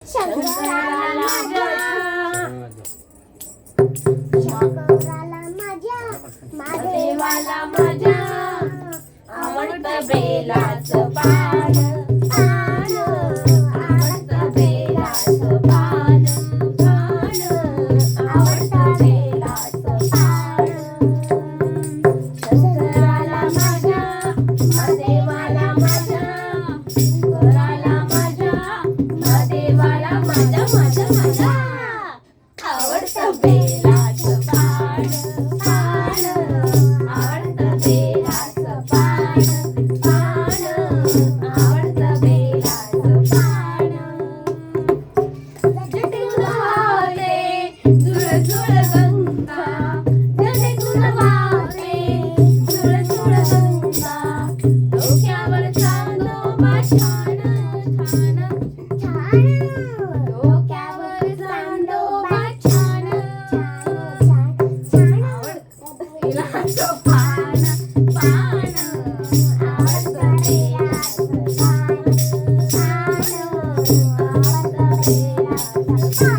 शंकराला माझ्या महादेवाला माझ्या आवडतं बेलाचं पान पान आवडतं बेलाचं पान पान आवडतं बेलाचं पान शंकराला माझ्या महादेवाला माझ्या शंकराला माझ्या महादेवाला माझ्या माझ्या माझ्या आवडतं बेलाचं पान पान आवडतं बेलाचं पान पान आवडतं बेलाचं पान जटेतून वाहते झुळ झुळ गंगा जटेतून वाहते झुळ झुळ गंगा डोक्यावर चांदोबा छान छान छान डोक्यावर चांदोबा छान छान बेलाचं पान पान आवडतं बेलाचं पान पान आवडतं बेलाचं पान